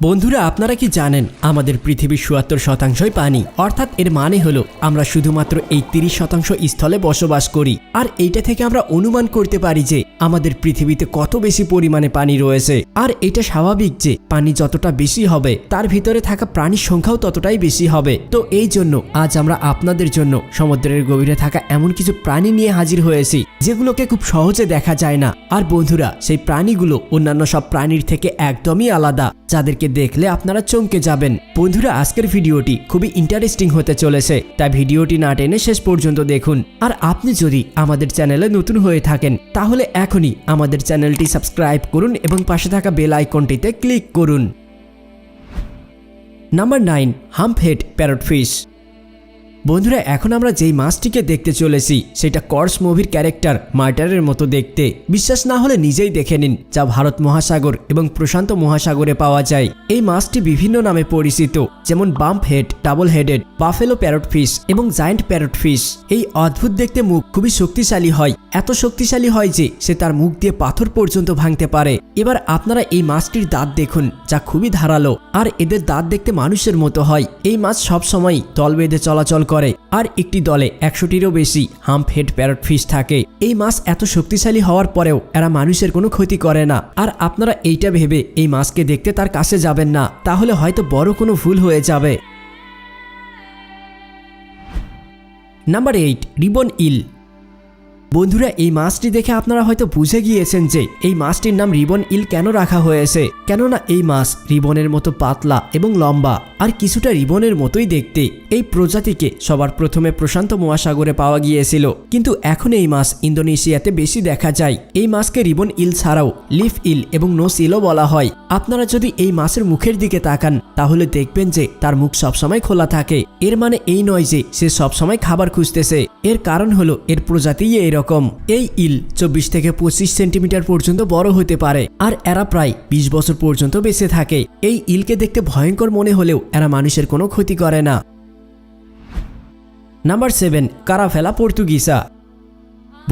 বন্ধুরা, আপনারা কি জানেন আমাদের পৃথিবীর ৭৭% পানি, অর্থাৎ এর মানে হলো আমরা শুধুমাত্র এই ৩০% স্থলে বসবাস করি। আর এইটা থেকে আমরা অনুমান করতে পারি যে আমাদের পৃথিবীতে কত বেশি পরিমাণে পানি রয়েছে। আর এটা স্বাভাবিক যে পানি যতটা বেশি হবে তার ভিতরে থাকা প্রাণীর সংখ্যাও ততটাই বেশি হবে। তো এই জন্য আজ আমরা আপনাদের জন্য সমুদ্রের গভীরে থাকা এমন কিছু প্রাণী নিয়ে হাজির হয়েছি যেগুলোকে খুব সহজে দেখা যায় না। আর বন্ধুরা, সেই প্রাণীগুলো অন্যান্য সব প্রাণীর থেকে একদমই আলাদা, যাদেরকে দেখলে আপনারা চমকে যাবেন। বন্ধুরা, আজকের ভিডিওটি খুবই ইন্টারেস্টিং হতে চলেছে, তাই ভিডিওটি না টেনে শেষ পর্যন্ত দেখুন। আর আপনি যদি আমাদের চ্যানেলে নতুন হয়ে থাকেন তাহলে এখনই আমাদের চ্যানেলটি সাবস্ক্রাইব করুন এবং পাশে থাকা বেল আইকনটিতে ক্লিক করুন। Number 9, humphead parrotfish. বন্ধুরা, এখন আমরা যেই মাছটিকে দেখতে চলেছি সেটা কর্স মুভির ক্যারেক্টার মার্টারের মতো দেখতে। বিশ্বাস না হলে নিজেই দেখে নিন, যা ভারত মহাসাগর এবং প্রশান্ত মহাসাগরে পাওয়া যায়। এই মাছটি বিভিন্ন নামে পরিচিত, যেমন bump head, double headed, buffalo parrotfish এবং জায়ান্ট প্যারটফিশ। এই অদ্ভুত দেখতে মুখ খুবই শক্তিশালী হয়, এত শক্তিশালী হয় যে সে তার মুখ দিয়ে পাথর পর্যন্ত ভাঙতে পারে। এবার আপনারা এই মাছটির দাঁত দেখুন, যা খুবই ধারালো, আর এদের দাঁত দেখতে মানুষের মতো হয়। এই মাছ সবসময় দল বেঁধে চলাচল করে, আর একটি দলে ১০০টিরও বেশি হাম্পহেড প্যারটফিশ থাকে। এই মাছ এত শক্তিশালী হওয়ার পরেও এরা মানুষের কোনো ক্ষতি করে না। আর আপনারা এইটা ভেবে এই মাছকে দেখতে তার কাছে যাবেন না, তাহলে হয়তো বড় কোনো ভুল হয়ে যাবে। নাম্বার 8, রিবন ইল। বন্ধুরা, এই মাছটি দেখে আপনারা হয়তো বুঝে গিয়েছেন যে এই মাছটির নাম রিবন ইল কেন রাখা হয়েছে। কেননা এই মাছ রিবনের মতো পাতলা এবং লম্বা, আর কিছুটা রিবনের মতোই দেখতে। এই প্রজাতিকে সবার প্রথমে প্রশান্ত মহাসাগরে পাওয়া গিয়েছিল, কিন্তু এখন এই মাছ ইন্দোনেশিয়াতে বেশি দেখা যায়। এই মাছকে রিবন ইল ছাড়াও লিফ ইল এবং নোস ইলও বলা হয়। আপনারা যদি এই মাছের মুখের দিকে তাকান তাহলে দেখবেন যে তার মুখ সবসময় খোলা থাকে। এর মানে এই নয় যে সে সবসময় খাবার খুঁজতেছে, এর কারণ হলো এর প্রজাতিই এরকম। এই ইল ২৪ থেকে ২৫ সেন্টিমিটার পর্যন্ত বড় হতে পারে, আর এরা প্রায় ২০ বছর পর্যন্ত বেঁচে থাকে। এই ইলকে দেখতে ভয়ঙ্কর মনে হলেও এরা মানুষের কোনো ক্ষতি করে না। নাম্বার 7, কারাফেলা পর্তুগিসা।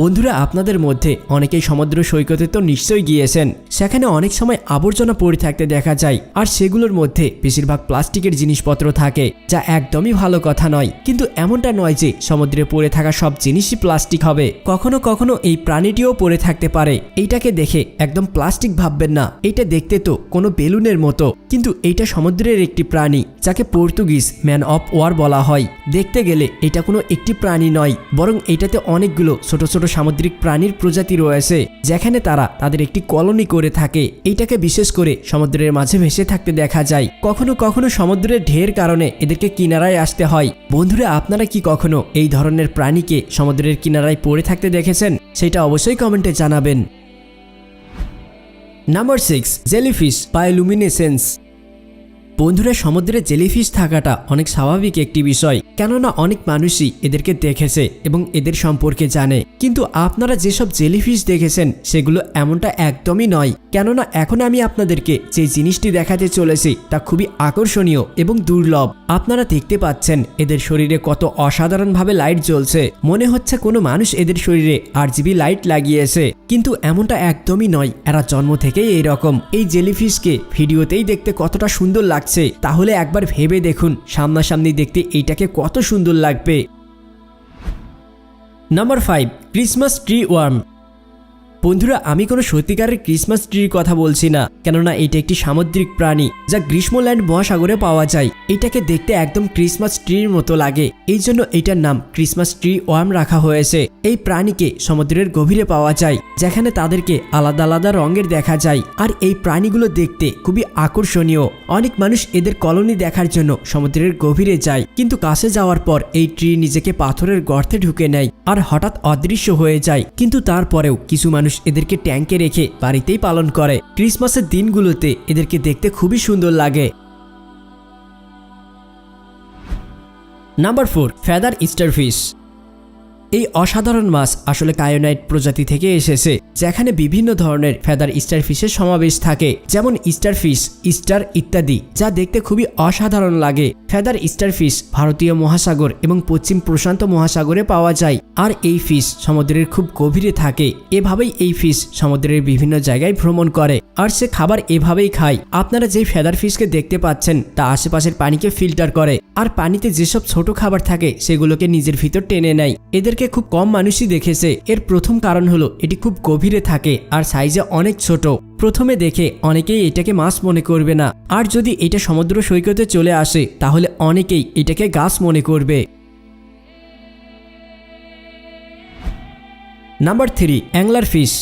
বন্ধুরা, আপনাদের মধ্যে অনেকেই সমুদ্র সৈকতে তো নিশ্চয়ই গিয়েছেন। সেখানে অনেক সময় আবর্জনা পড়ে থাকতে দেখা যায়, আর সেগুলোর মধ্যে বেশিরভাগ প্লাস্টিকের জিনিসপত্র থাকে, যা একদমই ভালো কথা নয়। কিন্তু এমনটা নয় যে সমুদ্রে পড়ে থাকা সব জিনিসই প্লাস্টিক হবে। কখনো কখনো এই প্রাণীটিও পড়ে থাকতে পারে। এইটাকে দেখে একদম প্লাস্টিক ভাববেন না, এটা দেখতে তো কোনো বেলুনের মতো, কিন্তু এইটা সমুদ্রের একটি প্রাণী, যাকে পর্তুগিজ ম্যান অফ ওয়ার বলা হয়। দেখতে গেলে এটা কোনো একটি প্রাণী নয়, বরং এটাতে অনেকগুলো ছোট ছোট সামুদ্রিক প্রাণীর প্রজাতি রয়েছে, যেখানে তারা তাদের একটি কলোনি করে থাকে। এইটাকে বিশেষ করে সমুদ্রের মাঝে ভেসে থাকতে দেখা যায়। কখনো কখনো সমুদ্রের ঢের কারণে এদেরকে কিনারায় আসতে হয়। বন্ধুরা, আপনারা কি কখনো এই ধরনের প্রাণীকে সমুদ্রের কিনারায় পড়ে থাকতে দেখেছেন? সেটা অবশ্যই কমেন্টে জানাবেন। Number 6, jellyfish bioluminescence. বন্ধুরা, সমুদ্রে জেলিফিশ থাকাটা অনেক স্বাভাবিক একটি বিষয়, কেননা অনেক মানুষই এদেরকে দেখেছে এবং এদের সম্পর্কে জানে। কিন্তু আপনারা যেসব জেলিফিশ দেখেছেন সেগুলো এমনটা একদমই নয়, কেননা এখন আমি আপনাদেরকে যে জিনিসটি দেখাতে চলেছি তা খুবই আকর্ষণীয় এবং দুর্লভ। আপনারা দেখতে পাচ্ছেন এদের শরীরে কত অসাধারণভাবে লাইট জ্বলছে, মনে হচ্ছে কোনো মানুষ এদের শরীরে RGB লাইট লাগিয়েছে। কিন্তু এমনটা একদমই নয়, এরা জন্ম থেকেই এইরকম। এই জেলিফিশকে ভিডিওতেই দেখতে কতটা সুন্দর লাগছে, তাহলে একবার ভেবে দেখুন সামনাসামনি দেখতে এইটাকে কত সুন্দর লাগবে। Number 5, Christmas tree warm. বন্ধুরা, আমি কোনো সত্যিকারের ক্রিসমাস ট্রির কথা বলছি না, কেননা এটা একটি সামুদ্রিক প্রাণী যা গ্রীষ্মল্যান্ড মহাসাগরে পাওয়া যায়। এটাকে দেখতে একদম ক্রিসমাস ট্রির মতো লাগে, এই জন্য এটার নাম ক্রিসমাস ট্রি ওয়ার্ম রাখা হয়েছে। এই প্রাণীকে সমুদ্রের গভীরে পাওয়া যায়, যেখানে তাদেরকে আলাদা আলাদা রঙের দেখা যায়। আর এই প্রাণীগুলো দেখতে খুবই আকর্ষণীয়। অনেক মানুষ এদের কলোনি দেখার জন্য সমুদ্রের গভীরে যায়, কিন্তু কাছে যাওয়ার পর এই ট্রি নিজেকে পাথরের গর্তে ঢুকে নেয় আর হঠাৎ অদৃশ্য হয়ে যায়। কিন্তু তারপরেও কিছু মানুষ এদেরকে ট্যাঙ্কে রেখে বাড়িতেই পালন করে। ক্রিসমাসের দিনগুলোতে এদেরকে দেখতে খুবই সুন্দর লাগে। Number 4, feather starfish. এই অসাধারণ মাছ আসলে কায়োনাইট প্রজাতি থেকে এসেছে, যেখানে বিভিন্ন ধরনের ফেদার স্টারফিশের সমাবেশ থাকে, যেমন স্টারফিশ, স্টার ইত্যাদি, যা দেখতে খুবই অসাধারণ লাগে। ফেদার স্টারফিশ ভারতীয় মহাসাগর এবং পশ্চিম প্রশান্ত মহাসাগরে পাওয়া যায়, আর এই ফিশ সমুদ্রের খুব গভীরে থাকে। এভাবেই এই ফিশ সমুদ্রের বিভিন্ন জায়গায় ভ্রমণ করে, আর সে খাবার এভাবেই খায়। আপনারা যে ফেদার ফিশকে দেখতে পাচ্ছেন তা আশেপাশের পানিকে ফিল্টার করে, আর পানিতে যেসব ছোট খাবার থাকে সেগুলোকে নিজের ভিতর টেনে নেয়। এদেরকে খুব কম মানুষই দেখেছে। এর প্রথম কারণ হলো এটি খুব গভীরে থাকে আর সাইজে অনেক ছোট। প্রথমে দেখে অনেকেই এটাকে মাছ মনে করবে না, আর যদি এটা সমুদ্র সৈকতে চলে আসে তাহলে অনেকেই এটাকে গাছ মনে করবে। Number 3, angler fish.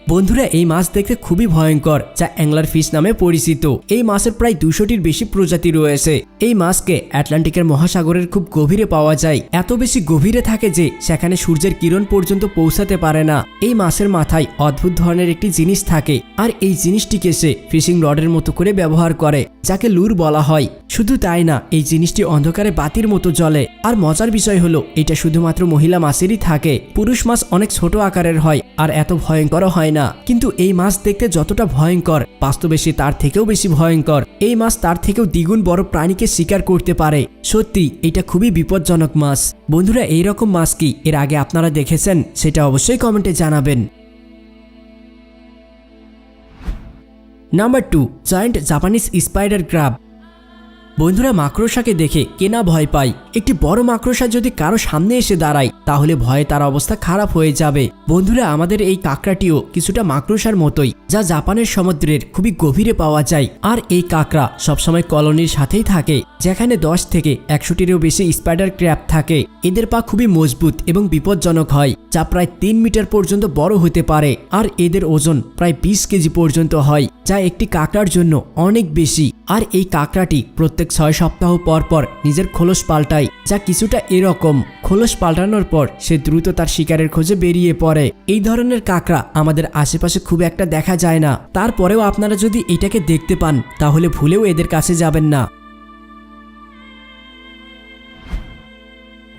বন্ধুরা, এই মাছ দেখতে খুবই ভয়ঙ্কর, যা অ্যাংলার ফিশ নামে পরিচিত। এই মাছের প্রায় 200টির বেশি প্রজাতি রয়েছে। এই মাছকে আটলান্টিকের মহাসাগরের খুব গভীরে পাওয়া যায়। এত বেশি গভীরে থাকে যে সেখানে সূর্যের কিরণ পর্যন্ত পৌঁছাতে পারে না। এই মাছের মাথায় অদ্ভুত ধরনের একটি জিনিস থাকে, আর এই জিনিসটিকে সে ফিশিং রডের মতো করে ব্যবহার করে, যাকে লুর বলা হয়। শুধু তাই না, এই জিনিসটি অন্ধকারে বাতির মতো জ্বলে। আর মজার বিষয় হলো এটা শুধুমাত্র মহিলা মাছেরই থাকে। পুরুষ মাছ অনেক ছোট আকারের হয় আর এত ভয়ঙ্করও হয় না। কিন্তু এই মাছ দেখতে যতটা ভয়ঙ্কর, বাস্তবে সে তার থেকেও বেশি ভয়ঙ্কর। এই মাছ তার থেকেও দ্বিগুণ বড় প্রাণীকে শিকার করতে পারে। সত্যি এটা খুবই বিপজ্জনক মাছ। বন্ধুরা, এইরকম মাছ কি এর আগে আপনারা দেখেছেন? সেটা অবশ্যই কমেন্টে জানাবেন। Number 2, giant Japanese spider crab. বন্ধুরা, মাকড়সাকে দেখে কে না ভয় পায়। একটি বড় মাকড়সা যদি কারো সামনে এসে দাঁড়ায় তাহলে ভয়ে তার অবস্থা খারাপ হয়ে যাবে। বন্ধুরা, আমাদের এই কাঁকড়াটিও কিছুটা মাকড়সার মতোই, যা জাপানের সমুদ্রের খুবই গভীরে পাওয়া যায়। আর এই কাঁকড়া সবসময় কলোনির সাথেই থাকে, যেখানে 10 থেকে 100টিরও বেশি স্পাইডার ক্র্যাব থাকে। এদের পা খুবই মজবুত এবং বিপজ্জনক হয়, যা প্রায় 3 মিটার পর্যন্ত বড় হতে পারে। আর এদের ওজন প্রায় 20 কেজি পর্যন্ত হয়, যা একটি কাঁকড়ার জন্য অনেক বেশি। আর এই কাঁকড়াটি প্রত্যেক 6 সপ্তাহ পর পর নিজের খোলস পাল্টায়, যা কিছুটা এরকম। খোলস পাল্টানোর পর সে দ্রুত তার শিকারের খোঁজে বেরিয়ে পড়ে। এই ধরনের কাঁকড়া আমাদের আশেপাশে খুব একটা দেখা যায় না। তারপরেও আপনারা যদি এটাকে দেখতে পান তাহলে ভুলেও এদের কাছে যাবেন না।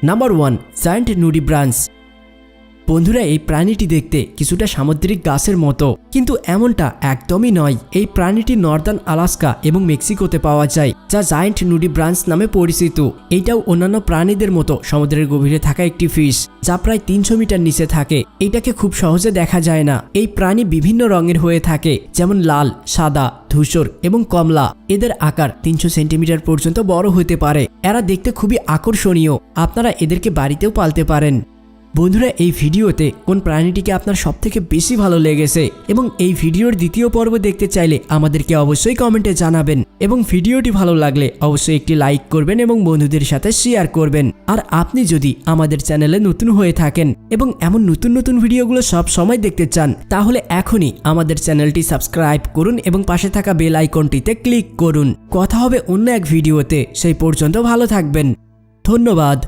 Number 1, giant nudibranch. বন্ধুরা, এই প্রাণীটি দেখতে কিছুটা সামুদ্রিক গাছের মতো, কিন্তু এমনটা একদমই নয়। এই প্রাণীটি নর্দার্ন আলাস্কা এবং মেক্সিকোতে পাওয়া যায়, যা জায়ান্ট নুডিব্রাঞ্চ নামে পরিচিত। এইটাও অন্যান্য প্রাণীদের মতো সমুদ্রের গভীরে থাকা একটি ফিশ, যা প্রায় 300 মিটার নিচে থাকে। এটাকে খুব সহজে দেখা যায় না। এই প্রাণী বিভিন্ন রঙের হয়ে থাকে, যেমন লাল, সাদা, ধূসর এবং কমলা। এদের আকার 300 সেন্টিমিটার পর্যন্ত বড় হতে পারে। এরা দেখতে খুবই আকর্ষণীয়। আপনারা এদেরকে বাড়িতেও পালতে পারেন। বন্ধুরা, এই ভিডিওতে কোন প্রাণীটিকে আপনার সবথেকে বেশি ভালো লেগেছে এবং এই ভিডিওর দ্বিতীয় পর্ব দেখতে চাইলে আমাদেরকে অবশ্যই কমেন্টে জানাবেন। এবং ভিডিওটি ভালো লাগলে অবশ্যই একটি লাইক করবেন এবং বন্ধুদের সাথে শেয়ার করবেন। আর আপনি যদি আমাদের চ্যানেলে নতুন হয়ে থাকেন এবং এমন নতুন নতুন ভিডিওগুলো সব সময় দেখতে চান, তাহলে এখনই আমাদের চ্যানেলটি সাবস্ক্রাইব করুন এবং পাশে থাকা বেল আইকনটিতে ক্লিক করুন। কথা হবে অন্য এক ভিডিওতে। সেই পর্যন্ত ভালো থাকবেন। ধন্যবাদ।